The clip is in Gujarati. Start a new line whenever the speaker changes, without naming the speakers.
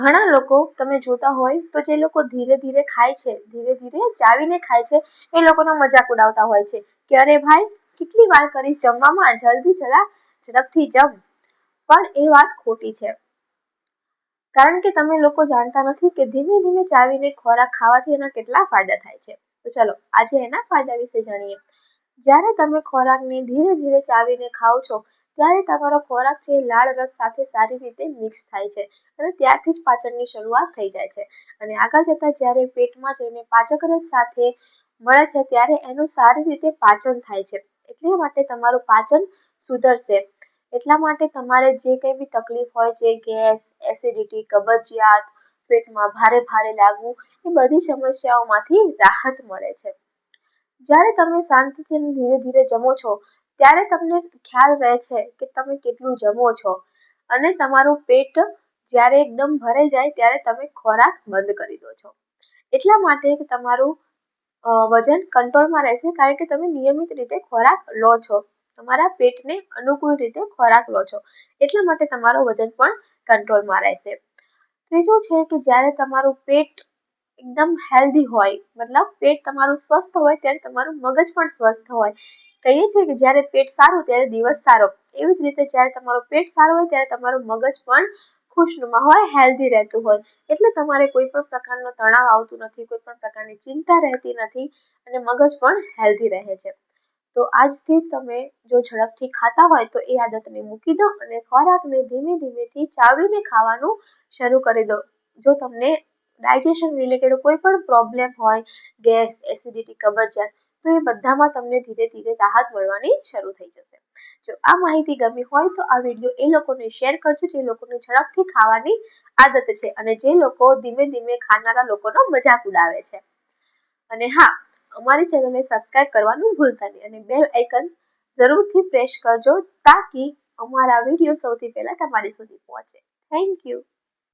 ઘણા લોકો તમે જોતા હોય તો જે લોકો ધીરે ધીરે ખાય છે, ધીરે ધીરે ચાવીને ખાય છે, એ લોકોનો મજાક ઉડાવતા હોય છે કે અરે ભાઈ કેટલી વાર કરીશ જમવામાં, જલ્દી જરા ઝડપથી જમ. પણ એ વાત ખોટી છે, કારણ કે તમે લોકો જાણતા નથી કે ધીમે ધીમે ચાવીને ખોરાક ખાવાથી એના કેટલા ફાયદા થાય છે. તો ચલો આજે એના ફાયદા વિશે જાણીએ. જ્યારે તમે ખોરાકને ધીરે ધીરે ચાવીને ખાઓ છો ત્યારે તમારો ખોરાક છે લાળ રસ સાથે સારી રીતે મિક્સ થાય છે અને ત્યારથી જ પાચનની શરૂઆત થઈ જાય છે. અને આગળ જતાં જ્યારે પેટમાં જઈને પાચક રસ સાથે મળે છે ત્યારે એનું સારી રીતે પાચન થાય છે. એટલા માટે તમારું પાચન સુધરશે. એટલા માટે તમારે જે કંઈ બી તકલીફ હોય છે, ગેસ, એસિડિટી, કબજિયાત, પેટમાં ભારે ભારે લાગવું, એ બધી સમસ્યાઓમાંથી રાહત મળે છે. જ્યારે તમે શાંતિથી અને ધીરે ધીરે જમો છો ત્યારે તમને ખ્યાલ રહે છે કે તમે કેટલું જમો છો અને તમારું પેટ જ્યારે એકદમ ભરાઈ જાય ત્યારે તમે ખોરાક બંધ કરી દો છો. એટલા માટે તમારું વજન કંટ્રોલમાં રહેશે, કારણ કે તમે નિયમિત રીતે ખોરાક લો છો, તમારા પેટને અનુકૂળ રીતે ખોરાક લો છો. એટલા માટે તમારું વજન પણ કંટ્રોલમાં રહેશે. ત્રીજું છે કે જ્યારે તમારું પેટ એકદમ હેલ્ધી હોય, મતલબ પેટ તમારું સ્વસ્થ હોય ત્યારે તમારું મગજ પણ સ્વસ્થ હોય. કહીએ છીએ કે જ્યારે પેટ સારું ત્યારે દિવસ સારો. એવી જ રીતે જ્યારે તમારું પેટ સારું હોય ત્યારે તમારું મગજ પણ ખુશનુમા હોય, હેલ્ધી રહેતું હોય. એટલે તમારે કોઈ પણ પ્રકારનો તણાવ આવતું નથી, કોઈ પણ પ્રકારની ચિંતા રહેતી નથી અને મગજ પણ હેલ્ધી રહે છે. તો આજથી તમે જો ઝડપથી ખાતા હોય તો એ આદતને મૂકી દો અને ખોરાકને ધીમે ધીમેથી ચાવીને ખાવાનું શરૂ કરી દો. જો તમને ડાયજેશન રિલેટેડ કોઈ પણ પ્રોબ્લેમ હોય, ગેસ, એસિડિટી, કબજિયાત, તો એ બધામાં તમને ધીરે ધીરે રાહત મળવાની શરૂ થઈ જશે. જો આ માહિતી ગમી હોય તો આ વિડીયો એ લોકોને શેર કરજો જે લોકોને ઝડપથી ખાવાની આદત છે અને જે લોકો ધીમે ધીમે ખાનારા લોકોનો મજાક ઉડાવે છે. અને હા, અમારી ચેનલને સબસ્ક્રાઇબ કરવાનું ભૂલતા નહીં અને બેલ આઇકન જરૂરથી પ્રેસ કરજો તાકી અમારા વિડીયો સૌથી પહેલા તમારી સુધી પહોંચે. Thank you.